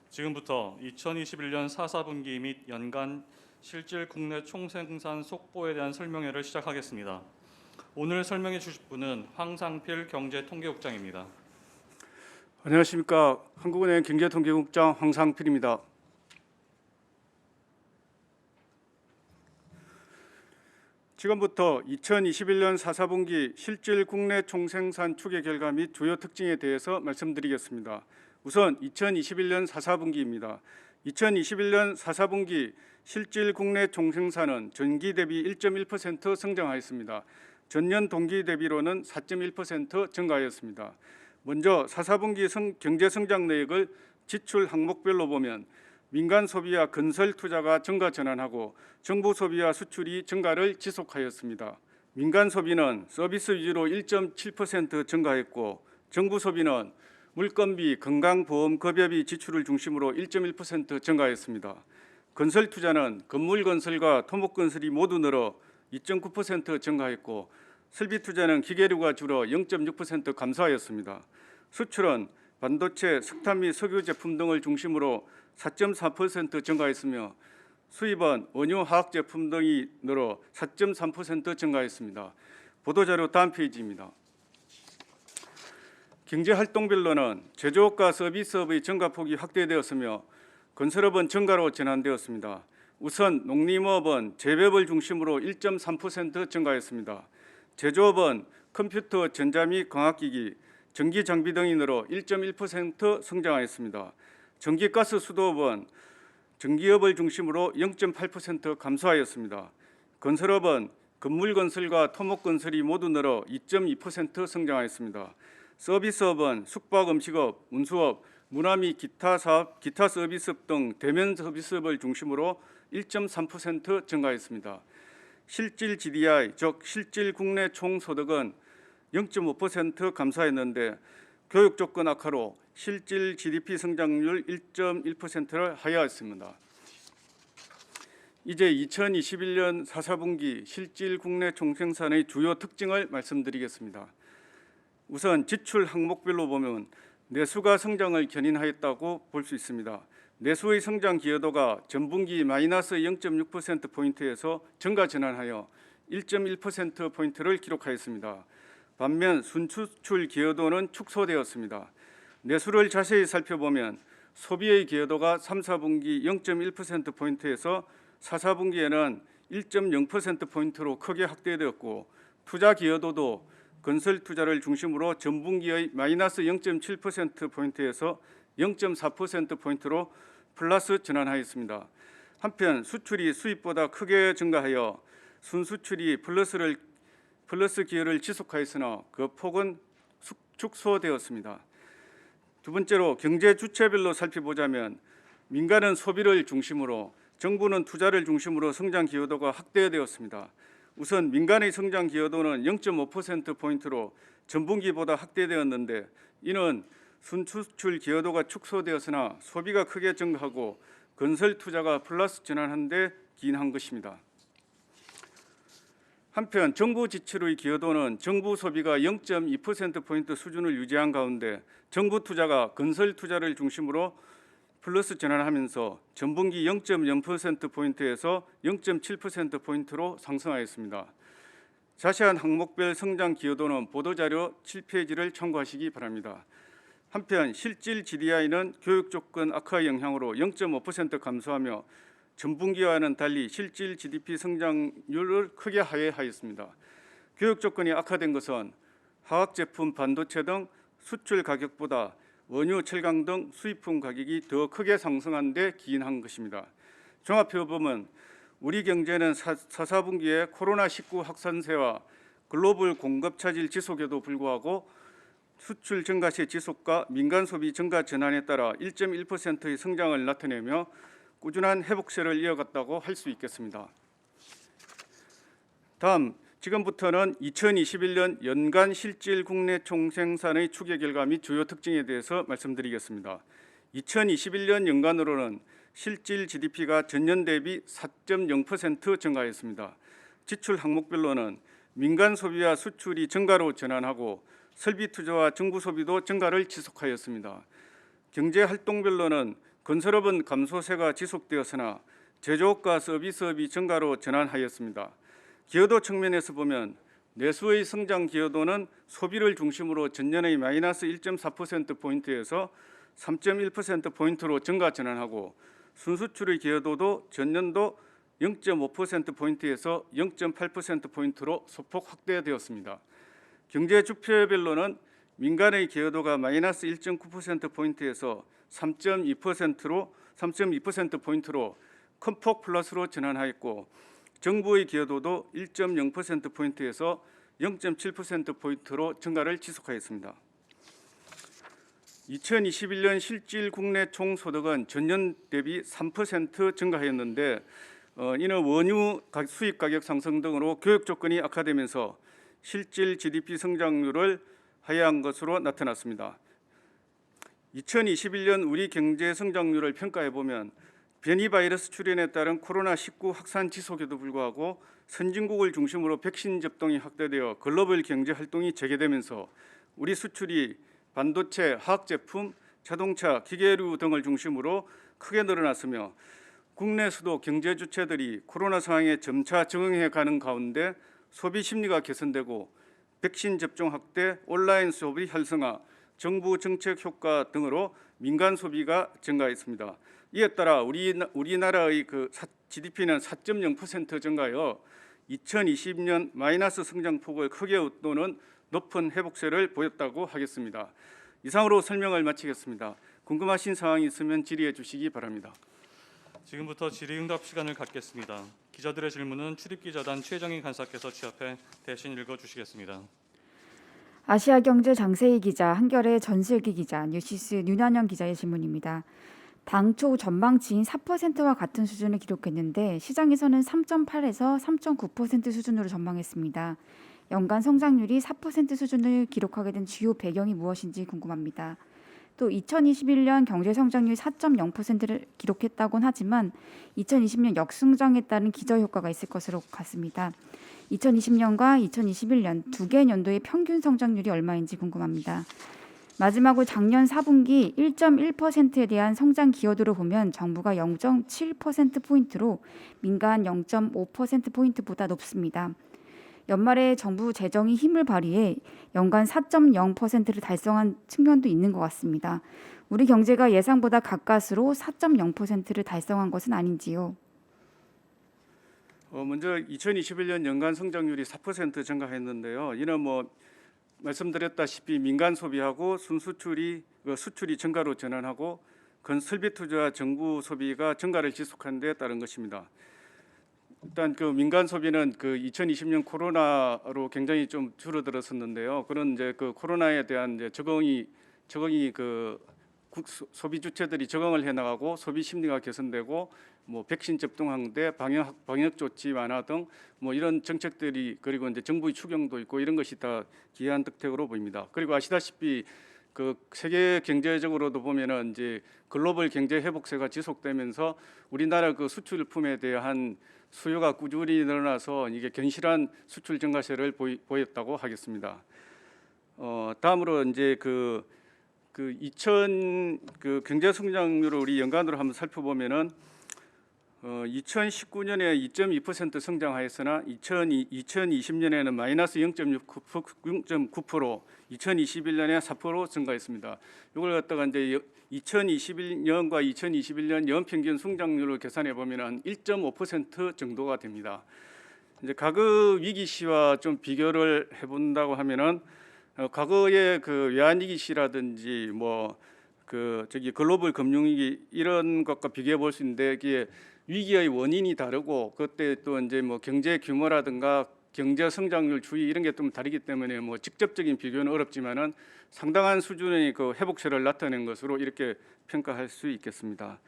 지금부터 2021년 4분기 및 연간 실질 국내 총생산 속보에 대한 설명회를 시작하겠습니다. 오늘 설명해 주실 분은 황상필 경제통계국장입니다. 안녕하십니까. 한국은행 경제통계국장 황상필입니다. 지금부터 2021년 4분기 실질 국내 총생산 추계 결과 및 주요 특징에 대해서 말씀드리겠습니다. 우선 2021년 4분기입니다. 2021년 4분기 실질 국내 총생산은 전기 대비 1.1% 성장하였습니다. 전년 동기 대비로는 4.1% 증가하였습니다. 먼저 4분기 경제 성장 내역을 지출 항목별로 보면 민간 소비와 건설 투자가 증가 전환하고 정부 소비와 수출이 증가를 지속하였습니다. 민간 소비는 서비스 위주로 1.7% 증가했고 정부 소비는 물건비, 건강보험, 급여비 지출을 중심으로 1.1% 증가했습니다. 건설 투자는 건물 건설과 토목 건설이 모두 늘어 2.9% 증가했고 설비 투자는 기계류가 줄어 0.6% 감소하였습니다. 수출은 반도체, 석탄 및 석유 제품 등을 중심으로 4.4% 증가했으며 수입은 원유, 화학 제품 등이 늘어 4.3% 증가했습니다. 보도자료 다음 페이지입니다. 경제활동별로는 제조업과 서비스업의 증가폭이 확대되었으며 건설업은 증가로 전환되었습니다. 우선 농림업은 재배업을 중심으로 1.3% 증가했습니다. 제조업은 컴퓨터, 전자 및 광학기기, 전기 장비 등이 늘어 1.1% 성장하였습니다. 전기가스 수도업은 전기업을 중심으로 0.8% 감소하였습니다. 건설업은 건물 건설과 토목 건설이 모두 늘어 2.2% 성장하였습니다. 서비스업은 숙박, 음식업, 운수업, 문화 및 기타 사업, 기타 서비스업 등 대면 서비스업을 중심으로 1.3% 증가했습니다. 실질 GDI, 즉 실질 국내 총소득은 0.5% 감소했는데 교육 조건 악화로 실질 GDP 성장률 1.1%를 하회하였습니다. 이제 2021년 4분기 실질 국내 총생산의 주요 특징을 말씀드리겠습니다. 우선 지출 항목별로 보면 내수가 성장을 견인하였다고 볼 수 있습니다. 내수의 성장 기여도가 전분기 마이너스 0.6%포인트에서 증가 전환하여 1.1%포인트를 기록하였습니다. 반면 순수출 기여도는 축소되었습니다. 내수를 자세히 살펴보면 소비의 기여도가 3, 4분기 0.1%포인트에서 4, 4분기에는 1.0%포인트로 크게 확대되었고 투자 기여도도 건설 투자를 중심으로 전분기의 마이너스 0.7%포인트에서 0.4%포인트로 플러스 전환하였습니다. 한편 수출이 수입보다 크게 증가하여 순수출이 플러스 기여를 지속하였으나 그 폭은 축소되었습니다. 두 번째로 경제 주체별로 살펴보자면 민간은 소비를 중심으로 정부는 투자를 중심으로 성장 기여도가 확대되었습니다. 우선 민간의 성장 기여도는 0.5%포인트로 전분기보다 확대되었는데 이는 순수출 기여도가 축소되었으나 소비가 크게 증가하고 건설 투자가 플러스 전환한 데 기인한 것입니다. 한편 정부 지출의 기여도는 정부 소비가 0.2%포인트 수준을 유지한 가운데 정부 투자가 건설 투자를 중심으로 플러스 전환하면서 전분기 0.0%포인트에서 0.7%포인트로 상승하였습니다. 자세한 항목별 성장 기여도는 보도자료 7페이지를 참고하시기 바랍니다. 한편 실질 GDI는 교육 조건 악화 영향으로 0.5% 감소하며 전분기와는 달리 실질 GDP 성장률을 크게 하회하였습니다. 교육 조건이 악화된 것은 화학제품, 반도체 등 수출 가격보다 원유, 철강 등 수입품 가격이 더 크게 상승한 데 기인한 것입니다. 종합해 보면 우리 경제는 4분기에 코로나19 확산세와 글로벌 공급 차질 지속에도 불구하고 수출 증가세 지속과 민간 소비 증가 전환에 따라 1.1%의 성장을 나타내며 꾸준한 회복세를 이어갔다고 할 수 있겠습니다. 다음 지금부터는 2021년 연간 실질 국내 총생산의 추계 결과 및 주요 특징에 대해서 말씀드리겠습니다. 2021년 연간으로는 실질 GDP가 전년 대비 4.0% 증가했습니다. 지출 항목별로는 민간 소비와 수출이 증가로 전환하고 설비 투자와 정부 소비도 증가를 지속하였습니다. 경제 활동별로는 건설업은 감소세가 지속되었으나 제조업과 서비스업이 증가로 전환하였습니다. 기여도 측면에서 보면 내수의 성장 기여도는 소비를 중심으로 전년의 마이너스 1.4%포인트에서 3.1%포인트로 증가 전환하고 순수출의 기여도도 전년도 0.5%포인트에서 0.8%포인트로 소폭 확대되었습니다. 경제 주표별로는 민간의 기여도가 마이너스 1.9%포인트에서 3.2%포인트로 큰 폭 플러스로 전환하였고 정부의 기여도도 1.0%포인트에서 0.7%포인트로 증가를 지속하였습니다. 2021년 실질 국내 총소득은 전년 대비 3% 증가하였는데 이는 원유 수입 가격 상승 등으로 교육 조건이 악화되면서 실질 GDP 성장률을 하회한 것으로 나타났습니다. 2021년 우리 경제 성장률을 평가해 보면 변이 바이러스 출현에 따른 코로나19 확산 지속에도 불구하고 선진국을 중심으로 백신 접종이 확대되어 글로벌 경제 활동이 재개되면서 우리 수출이 반도체, 화학제품, 자동차, 기계류 등을 중심으로 크게 늘어났으며 국내에서도 경제 주체들이 코로나 상황에 점차 적응해 가는 가운데 소비 심리가 개선되고 백신 접종 확대, 온라인 소비 활성화, 정부 정책 효과 등으로 민간 소비가 증가했습니다. 이에 따라 우리나라의 GDP는 4.0% 증가하여 2020년 마이너스 성장폭을 크게 웃도는 높은 회복세를 보였다고 하겠습니다. 이상으로 설명을 마치겠습니다. 궁금하신 사항이 있으면 질의해 주시기 바랍니다. 지금부터 질의응답 시간을 갖겠습니다. 기자들의 질문은 출입기자단 최정희 간사께서 취합해 대신 읽어주시겠습니다. 아시아경제 장세희 기자, 한겨레 전슬기 기자, 뉴시스 윤한영 기자의 질문입니다. 당초 전망치인 4%와 같은 수준을 기록했는데 시장에서는 3.8에서 3.9% 수준으로 전망했습니다. 연간 성장률이 4% 수준을 기록하게 된 주요 배경이 무엇인지 궁금합니다. 또 2021년 경제 성장률 4.0%를 기록했다곤 하지만 2020년 역성장에 따른 기저효과가 있을 것으로 같습니다. 2020년과 2021년 두 개 연도의 평균 성장률이 얼마인지 궁금합니다. 마지막으로 작년 4분기 1.1%에 대한 성장 기여도를 보면 정부가 0.7%포인트로 민간 0.5%포인트보다 높습니다. 연말에 정부 재정이 힘을 발휘해 연간 4.0%를 달성한 측면도 있는 것 같습니다. 우리 경제가 예상보다 가까스로 4.0%를 달성한 것은 아닌지요? 먼저 2021년 연간 성장률이 4% 증가했는데요. 이는 말씀드렸다시피 민간 소비하고 순수출이 수출이 증가로 전환하고 건설비 투자와 정부 소비가 증가를 지속한 데 따른 것입니다. 일단 민간 소비는 2020년 코로나로 굉장히 좀 줄어들었었는데요. 그런 코로나에 대한 적응이 소비 주체들이 적응을 해나가고 소비 심리가 개선되고 백신 접종한 데 방역 조치 완화 등 이런 정책들이 그리고 이제 정부의 추경도 있고 이런 것이 다 기여한 덕택으로 보입니다. 그리고 아시다시피 세계 경제적으로도 보면은 이제 글로벌 경제 회복세가 지속되면서 우리나라 수출품에 대한 수요가 꾸준히 늘어나서 이게 견실한 수출 증가세를 보였다고 하겠습니다. 다음으로 이제 경제 성장률을 우리 연간으로 한번 살펴보면은 2019년에 2.2% 성장하였으나 2020년에는 마이너스 0.9%, 2021년에 4% 증가했습니다. 이걸 갖다가 이제 2021년과 2021년 연평균 성장률을 계산해 보면 한 1.5% 정도가 됩니다. 이제 과거 위기 시와 좀 비교를 해본다고 하면은 과거의 외환위기 시라든지 글로벌 금융위기 이런 것과 비교해 볼 수 있는데 이게 위기의 원인이 다르고 그때 또 이제 경제 규모라든가 경제 성장률 추이 이런 게 좀 다르기 때문에 직접적인 비교는 어렵지만은 상당한 수준의 회복세를 나타낸 것으로 이렇게 평가할 수 있겠습니다.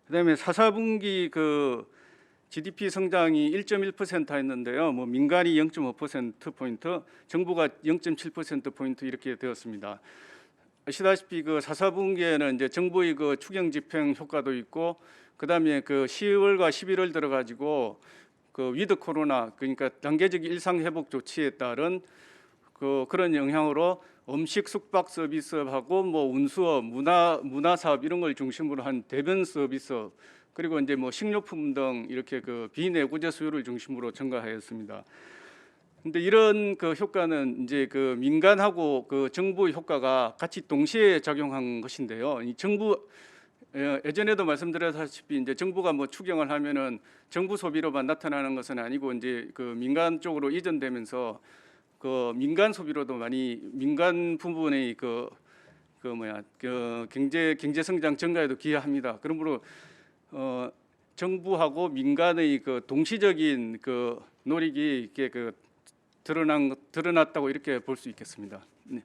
그다음에 4분기 GDP 성장이 1.1%였는데요. 민간이 0.5%포인트, 정부가 0.7%포인트 이렇게 되었습니다. 아시다시피 4분기에는 이제 정부의 추경 집행 효과도 있고 그다음에 10월과 11월 들어가지고 위드 코로나 그러니까 단계적 일상 회복 조치에 따른 그런 영향으로 음식 숙박 서비스하고 뭐 운수업, 문화 사업 이런 걸 중심으로 한 대변 서비스 그리고 이제 뭐 식료품 등 이렇게 그 비내구재 수요를 중심으로 증가하였습니다. 근데 이런 그 효과는 이제 그 민간하고 그 정부 효과가 같이 동시에 작용한 것인데요. 이 정부 예전에도 말씀드렸다시피 이제 정부가 뭐 추경을 하면은 정부 소비로만 나타나는 것은 아니고 이제 그 민간 쪽으로 이전되면서 그 민간 소비로도 많이 민간 부분의 그 경제 성장 증가에도 기여합니다. 그러므로 정부하고 민간의 그 동시적인 그 노력이 이렇게 그 드러났다고 이렇게 볼 수 있겠습니다. 네.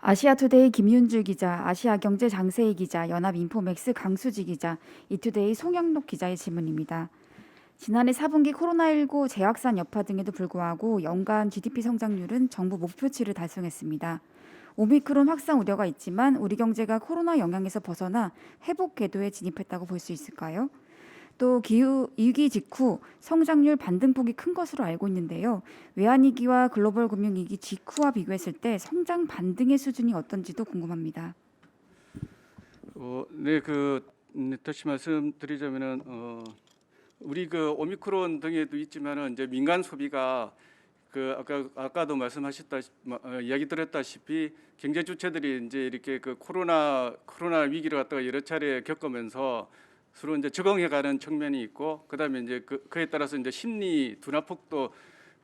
아시아투데이 김윤주 기자, 아시아경제 장세희 기자, 연합인포맥스 강수지 기자, 이투데이 송영록 기자의 질문입니다. 지난해 4분기 코로나19 재확산 여파 등에도 불구하고 연간 GDP 성장률은 정부 목표치를 달성했습니다. 오미크론 확산 우려가 있지만 우리 경제가 코로나 영향에서 벗어나 회복 궤도에 진입했다고 볼 수 있을까요? 또 기후 위기 직후 성장률 반등폭이 큰 것으로 알고 있는데요. 외환위기와 글로벌 금융위기 직후와 비교했을 때 성장 반등의 수준이 어떤지도 궁금합니다. 네, 다시 말씀드리자면은 우리 그 오미크론 등에도 있지만은 이제 민간 소비가 그 아까도 이야기 드렸다시피 경제 주체들이 이제 이렇게 그 코로나 위기를 갖다가 여러 차례 겪으면서 서로 이제 적응해가는 측면이 있고 그다음에 이제 그에 따라서 이제 심리 둔화폭도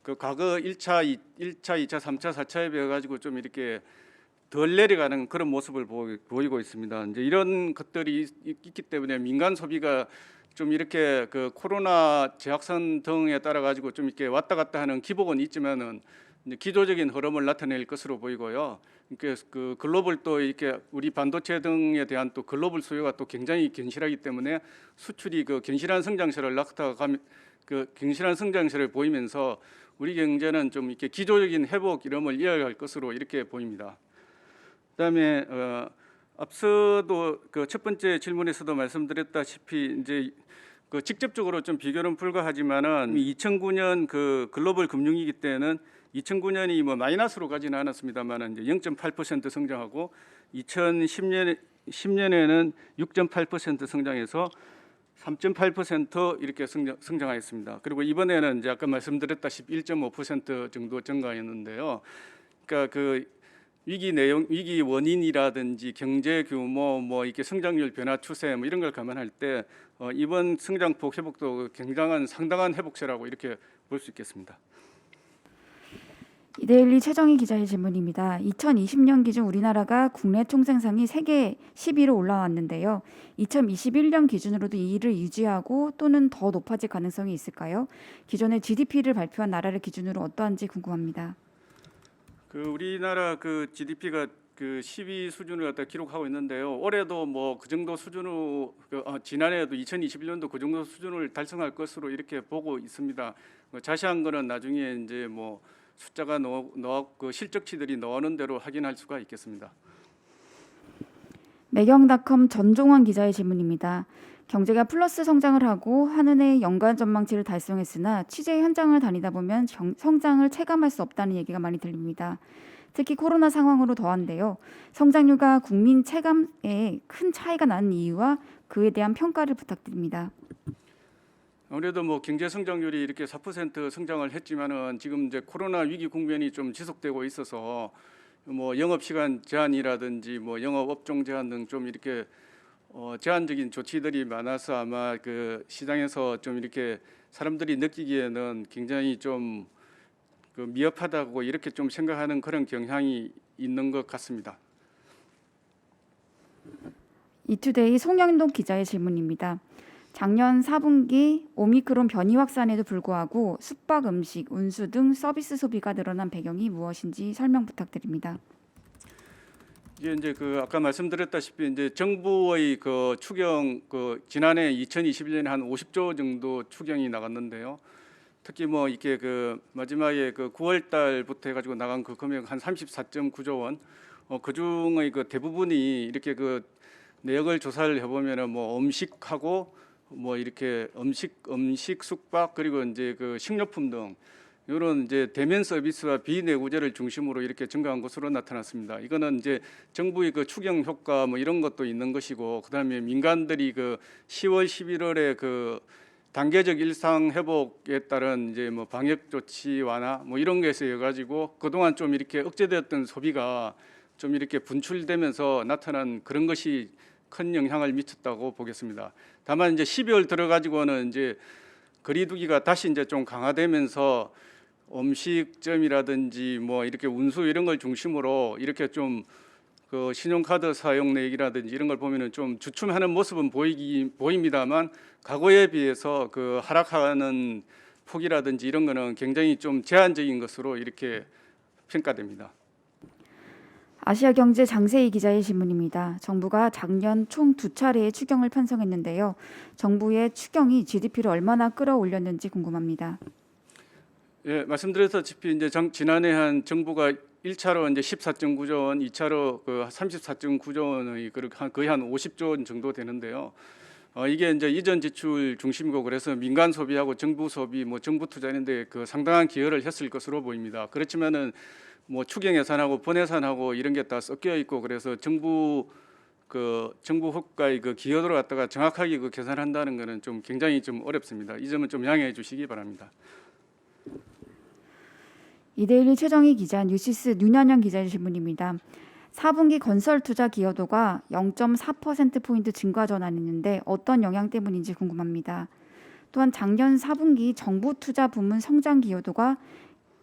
그 과거 1차, 2차, 3차, 4차에 비해 가지고 좀 이렇게 덜 내려가는 그런 모습을 보이고 있습니다. 이제 이런 것들이 있기 때문에 민간 소비가 좀 이렇게 그 코로나 재확산 등에 따라 가지고 좀 이렇게 왔다 갔다 하는 기복은 있지만은 이제 기조적인 흐름을 나타낼 것으로 보이고요. 그러니까 그 글로벌 또 이렇게 우리 반도체 등에 대한 또 글로벌 수요가 또 굉장히 견실하기 때문에 수출이 그 견실한 성장세를 견실한 성장세를 보이면서 우리 경제는 좀 이렇게 기조적인 회복 이름을 이어갈 것으로 이렇게 보입니다. 그다음에 앞서도 그 첫 번째 질문에서도 말씀드렸다시피 이제 그 직접적으로 좀 비교는 불가하지만은 2009년 그 글로벌 금융위기 때는 2009년이 뭐 마이너스로 가지는 않았습니다만은 이제 0.8% 성장하고 2010년에는 6.8% 성장해서 3.8% 이렇게 성장하였습니다. 그리고 이번에는 이제 아까 말씀드렸다시피 1.5% 정도 증가했는데요. 그러니까 그 위기 원인이라든지 경제 규모, 뭐 이렇게 성장률 변화 추세 뭐 이런 걸 감안할 때 이번 성장폭 회복도 굉장한 상당한 회복세라고 이렇게 볼 수 있겠습니다. 이데일리 최정희 기자의 질문입니다. 2020년 기준 우리나라가 국내 총생산이 세계 10위로 올라왔는데요. 2021년 기준으로도 이 위를 유지하고 또는 더 높아질 가능성이 있을까요? 기존에 GDP를 발표한 나라를 기준으로 어떠한지 궁금합니다. 그 우리나라 그 GDP가 그 10위 수준을 갖다 기록하고 있는데요. 올해도 뭐 그 정도 수준으로 지난해에도 2021년도 그 정도 수준을 달성할 것으로 이렇게 보고 있습니다. 자세한 거는 나중에 이제 뭐 숫자가 그 실적치들이 나오는 대로 확인할 수가 있겠습니다. 매경닷컴 전종원 기자의 질문입니다. 경제가 플러스 성장을 하고 한은의 연간 전망치를 달성했으나 취재 현장을 다니다 보면 성장을 체감할 수 없다는 얘기가 많이 들립니다. 특히 코로나 상황으로 더한데요. 성장률과 국민 체감에 큰 차이가 나는 이유와 그에 대한 평가를 부탁드립니다. 아무래도 뭐 경제 성장률이 이렇게 4% 성장을 했지만은 지금 이제 코로나 위기 국면이 좀 지속되고 있어서 뭐 영업 시간 제한이라든지 뭐 영업 업종 제한 등 좀 이렇게 제한적인 조치들이 많아서 아마 그 시장에서 좀 이렇게 사람들이 느끼기에는 굉장히 좀 그 미흡하다고 이렇게 좀 생각하는 그런 경향이 있는 것 같습니다. 이투데이 송영동 기자의 질문입니다. 작년 4분기 오미크론 변이 확산에도 불구하고 숙박, 음식, 운수 등 서비스 소비가 늘어난 배경이 무엇인지 설명 부탁드립니다. 이제 그 아까 말씀드렸다시피 이제 정부의 그 추경 그 지난해 2021년에 한 50조 정도 추경이 나갔는데요. 특히 뭐 이렇게 그 마지막에 그 9월 달부터 해가지고 나간 그 금액 한 34.9조 원. 그 중의 그 대부분이 이렇게 그 내역을 조사를 해보면은 뭐 음식하고 뭐 이렇게 음식 숙박 그리고 이제 그 식료품 등 이런 이제 대면 서비스와 비내구재를 중심으로 이렇게 증가한 것으로 나타났습니다. 이거는 이제 정부의 그 추경 효과 뭐 이런 것도 있는 것이고, 그다음에 민간들이 그 10월, 11월에 그 단계적 일상 회복에 따른 이제 뭐 방역 조치 완화 뭐 이런 것에 여 가지고 그동안 좀 이렇게 억제되었던 소비가 좀 이렇게 분출되면서 나타난 그런 것이 큰 영향을 미쳤다고 보겠습니다. 다만 이제 12월 들어 가지고는 이제 거리두기가 다시 이제 좀 강화되면서 음식점이라든지 뭐 이렇게 운수 이런 걸 중심으로 이렇게 좀 그 신용카드 사용 내역이라든지 이런 걸 보면은 좀 주춤하는 모습은 보입니다만, 과거에 비해서 그 하락하는 폭이라든지 이런 거는 굉장히 좀 제한적인 것으로 이렇게 평가됩니다. 아시아경제 장세희 기자의 질문입니다. 정부가 작년 총 2차례의 추경을 편성했는데요. 정부의 추경이 GDP를 얼마나 끌어올렸는지 궁금합니다. 예, 말씀드렸다시피 이제 지난해 한 정부가 1차로 이제 14.9조 원, 2차로 그 34.9조 원의 거의 한 50조 원 정도 되는데요. 이게 이제 이전 지출 중심이고, 그래서 민간 소비하고 정부 소비, 뭐 정부 투자인데 그 상당한 기여를 했을 것으로 보입니다. 그렇지만은 뭐 추경 예산하고 본 예산하고 이런 게 다 섞여 있고, 그래서 정부 효과의 그 기여도를 갖다가 정확하게 그 계산한다는 것은 좀 굉장히 좀 어렵습니다. 이 점은 좀 양해해 주시기 바랍니다. 이데일리 최정희 기자, 뉴시스 윤현영 기자의 질문입니다. 4분기 건설 투자 기여도가 0.4%포인트 증가 전환했는데 어떤 영향 때문인지 궁금합니다. 또한 작년 4분기 정부 투자 부문 성장 기여도가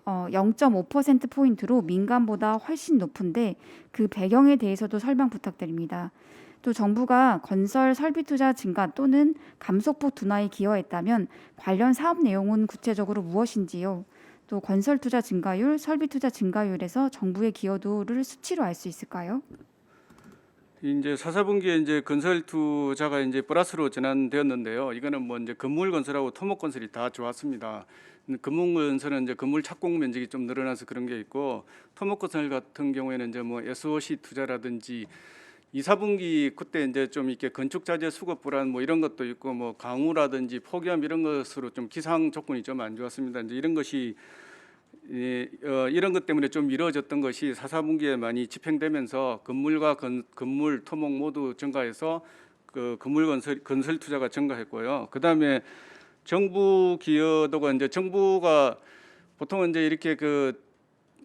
0.5%포인트로 민간보다 훨씬 높은데 그 배경에 대해서도 설명 부탁드립니다. 또 정부가 건설 설비 투자 증가 또는 감소폭 둔화에 기여했다면 관련 사업 내용은 구체적으로 무엇인지요? 또 건설 투자 증가율, 설비 투자 증가율에서 정부의 기여도를 수치로 알 수 있을까요? 이제 4분기에 이제 건설 투자가 이제 플러스로 전환되었는데요. 이거는 뭐 이제 건물 건설하고 토목 건설이 다 좋았습니다. 건물 건설은 이제 건물 착공 면적이 좀 늘어나서 그런 게 있고, 토목 건설 같은 경우에는 이제 뭐 SOC 투자라든지 2, 4분기 그때 이제 좀 이렇게 건축 자재 수급 불안 뭐 이런 것도 있고, 뭐 강우라든지 폭염 이런 것으로 좀 기상 조건이 좀 안 좋았습니다. 이제 이런 것이 이런 것 때문에 좀 미뤄졌던 것이 4, 4분기에 많이 집행되면서 건물과 건물 토목 모두 증가해서 그 건물 건설 투자가 증가했고요. 그다음에 정부 기여도가 이제 정부가 보통은 이제 이렇게 그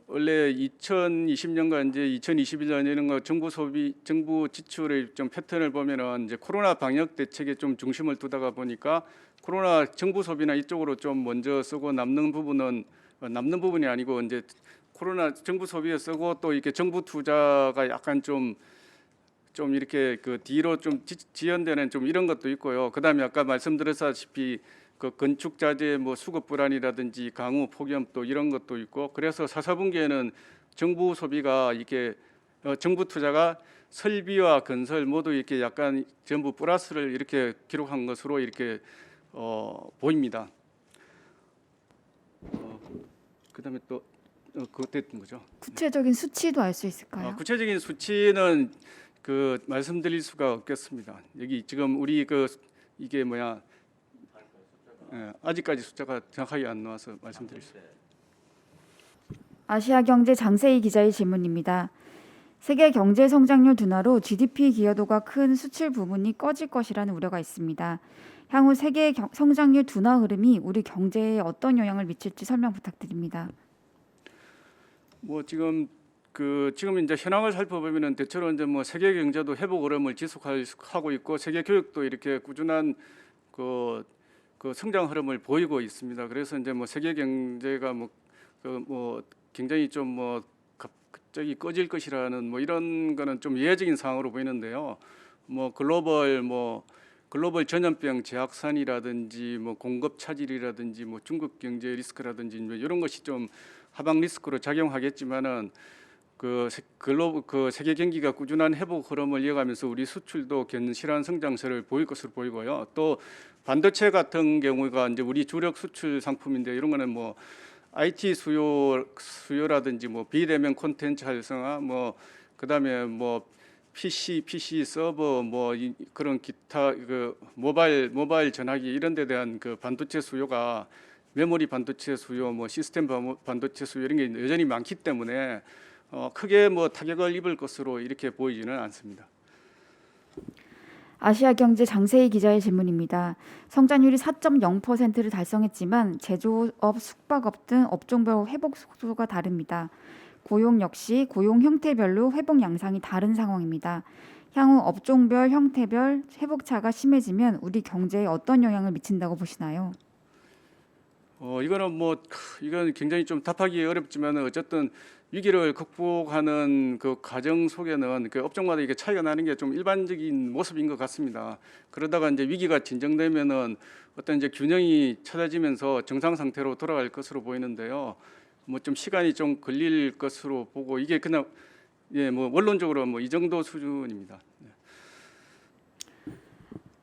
원래 2020년과 이제 2021년 이런 거 정부 지출의 좀 패턴을 보면은 이제 코로나 방역 대책에 좀 중심을 두다가 보니까 코로나 정부 소비나 이쪽으로 좀 먼저 쓰고 남는 부분이 아니고 이제 코로나 정부 소비에 쓰고 또 이렇게 정부 투자가 약간 좀 이렇게 그 뒤로 좀 지연되는 좀 이런 것도 있고요. 그다음에 아까 말씀드렸다시피 그 건축 자재 뭐 수급 불안이라든지 강우 폭염 또 이런 것도 있고, 그래서 4, 4분기에는 정부 소비가 이게 정부 투자가 설비와 건설 모두 이렇게 약간 전부 플러스를 이렇게 기록한 것으로 이렇게 보입니다. 그다음에 또 그거 됐던 거죠. 구체적인 수치도 알 수 있을까요? 구체적인 수치는 그 말씀드릴 수가 없겠습니다. 여기 지금 우리 그 이게 뭐야? 아직까지 숫자가 정확하게 안 나와서 말씀드릴 수. 아시아경제 장세희 기자의 질문입니다. 세계 경제 성장률 둔화로 GDP 기여도가 큰 수출 부문이 꺼질 것이라는 우려가 있습니다. 향후 세계 성장률 둔화 흐름이 우리 경제에 어떤 영향을 미칠지 설명 부탁드립니다. 뭐 지금 이제 현황을 살펴보면은 대체로 이제 뭐 세계 경제도 회복 흐름을 지속하고 있고, 세계 교육도 이렇게 꾸준한 그 성장 흐름을 보이고 있습니다. 그래서 이제 뭐 세계 경제가 뭐 굉장히 좀 뭐 갑자기 꺼질 것이라는 뭐 이런 거는 좀 예외적인 상황으로 보이는데요. 뭐 글로벌 전염병 재확산이라든지 뭐 공급 차질이라든지 뭐 중국 경제 리스크라든지 뭐 이런 것이 좀 하방 리스크로 작용하겠지만은 그 세계 경기가 꾸준한 회복 흐름을 이어가면서 우리 수출도 견실한 성장세를 보일 것으로 보이고요. 또 반도체 같은 경우가 이제 우리 주력 수출 상품인데, 이런 거는 뭐 IT 수요라든지 뭐 비대면 콘텐츠 활성화, 뭐 그다음에 뭐 PC 서버 뭐 그런 기타 그 모바일 전화기 이런 데 대한 그 반도체 수요가 메모리 반도체 수요, 뭐 시스템 반도체 수요 이런 게 여전히 많기 때문에 크게 뭐 타격을 입을 것으로 이렇게 보이지는 않습니다. 아시아경제 장세희 기자의 질문입니다. 성장률이 4.0%를 달성했지만 제조업, 숙박업 등 업종별 회복 속도가 다릅니다. 고용 역시 고용 형태별로 회복 양상이 다른 상황입니다. 향후 업종별 형태별 회복차가 심해지면 우리 경제에 어떤 영향을 미친다고 보시나요? 이건 굉장히 좀 답하기 어렵지만 어쨌든 위기를 극복하는 그 과정 속에는 그 업종마다 이게 차이가 나는 게 좀 일반적인 모습인 것 같습니다. 그러다가 이제 위기가 진정되면은 어떤 이제 균형이 찾아지면서 정상 상태로 돌아갈 것으로 보이는데요. 뭐 좀 시간이 좀 걸릴 것으로 보고 이게 그냥 뭐 원론적으로 뭐 이 정도 수준입니다.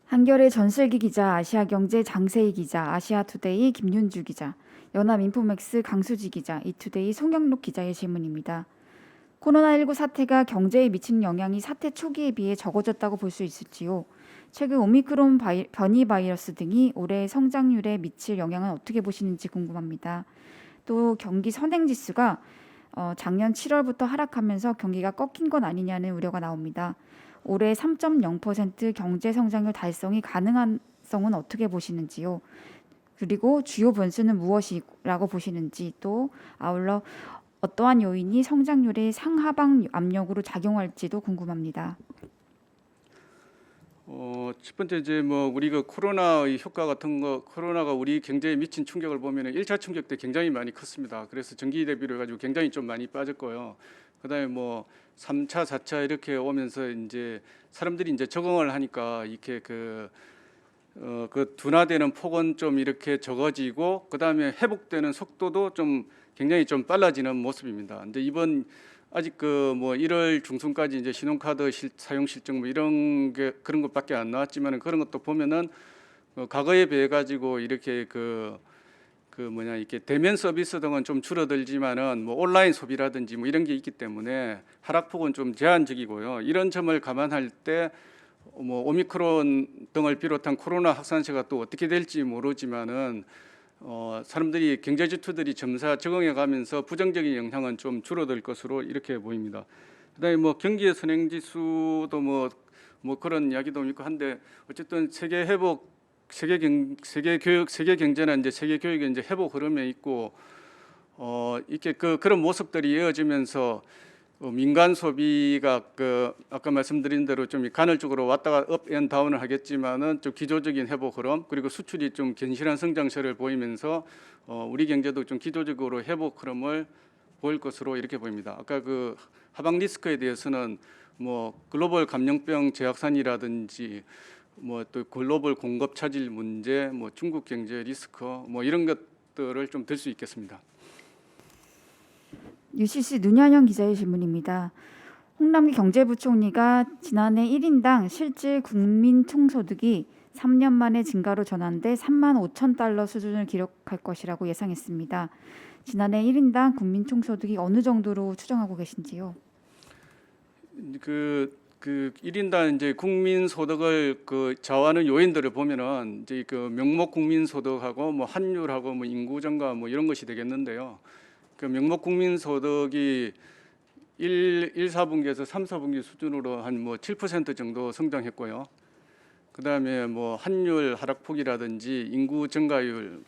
한겨레 전슬기 기자, 아시아경제 장세희 기자, 아시아투데이 김윤주 기자, 연합인포맥스 강수지 기자, 이투데이 송영록 기자의 질문입니다. 코로나19 사태가 경제에 미치는 영향이 사태 초기에 비해 적어졌다고 볼 수 있을지요? 최근 오미크론 변이 바이러스 등이 올해 성장률에 미칠 영향은 어떻게 보시는지 궁금합니다. 또 경기 선행지수가 작년 7월부터 하락하면서 경기가 꺾인 건 아니냐는 우려가 나옵니다. 올해 3.0% 경제 성장률 달성이 가능성은 어떻게 보시는지요? 그리고 주요 변수는 무엇이라고 보시는지, 또 아울러 어떠한 요인이 성장률의 상하방 압력으로 작용할지도 궁금합니다. 첫 번째 이제 뭐 우리 그 코로나의 효과 같은 거, 코로나가 우리 경제에 미친 충격을 보면은 1차 충격 때 굉장히 많이 컸습니다. 그래서 전기 대비로 해가지고 굉장히 좀 많이 빠졌고요. 그다음에 뭐 3차, 4차 이렇게 오면서 이제 사람들이 이제 적응을 하니까 이렇게 그 둔화되는 폭은 좀 이렇게 적어지고 그다음에 회복되는 속도도 좀 굉장히 좀 빨라지는 모습입니다. 이제 이번 아직 그 뭐 1월 중순까지 이제 신용카드 사용 실적 뭐 이런 게 그런 것밖에 안 나왔지만은 그런 것도 보면은 과거에 비해 가지고 이렇게 이렇게 대면 서비스 등은 좀 줄어들지만은 뭐 온라인 소비라든지 뭐 이런 게 있기 때문에 하락폭은 좀 제한적이고요. 이런 점을 감안할 때 뭐 오미크론 등을 비롯한 코로나 확산세가 또 어떻게 될지 모르지만은 사람들이 경제 지표들이 점차 적응해 가면서 부정적인 영향은 좀 줄어들 것으로 이렇게 보입니다. 그다음에 뭐 경기의 선행지수도 뭐 그런 이야기도 있고 한데 어쨌든 세계 회복, 세계 경제는 이제 세계 교육의 이제 회복 흐름에 있고 이렇게 그런 모습들이 이어지면서 민간 소비가 아까 말씀드린 대로 좀 간헐적으로 왔다가 업 앤 다운을 하겠지만은 좀 기조적인 회복 흐름 그리고 수출이 좀 견실한 성장세를 보이면서 우리 경제도 좀 기조적으로 회복 흐름을 보일 것으로 이렇게 보입니다. 아까 그 하방 리스크에 대해서는 뭐 글로벌 감염병 재확산이라든지 뭐 또 글로벌 공급 차질 문제, 뭐 중국 경제 리스크 뭐 이런 것들을 좀 들 수 있겠습니다. UCC 윤한영 기자의 질문입니다. 홍남기 경제부총리가 지난해 1인당 실질 국민 총소득이 3년 만에 증가로 전환돼 3만 5천 달러 수준을 기록할 것이라고 예상했습니다. 지난해 1인당 국민 총소득이 어느 정도로 추정하고 계신지요? 그 1인당 이제 국민 소득을 좌우하는 요인들을 보면은 이제 그 명목 국민 소득하고 뭐 환율하고 뭐 인구 증가 뭐 이런 것이 되겠는데요. 그 명목 국민 소득이 1, 4분기에서 3, 4분기 수준으로 한 뭐 7% 정도 성장했고요. 그다음에 뭐 환율 하락폭이라든지 인구 증가율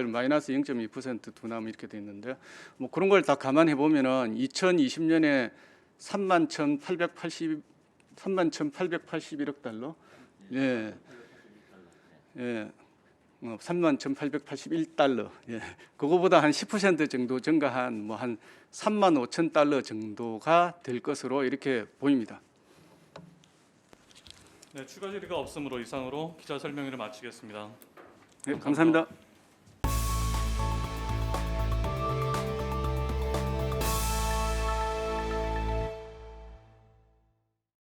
마이너스 0.2% 둔함 이렇게 돼 있는데 뭐 그런 걸 다 감안해 보면은 2020년에 31,881억 달러, 예, 31,881달러, 예, 그거보다 한 10% 정도 증가한 뭐 한 3만 5천 달러 정도가 될 것으로 이렇게 보입니다. 네, 추가 질의가 없으므로 이상으로 기자 설명회를 마치겠습니다. 네, 감사합니다.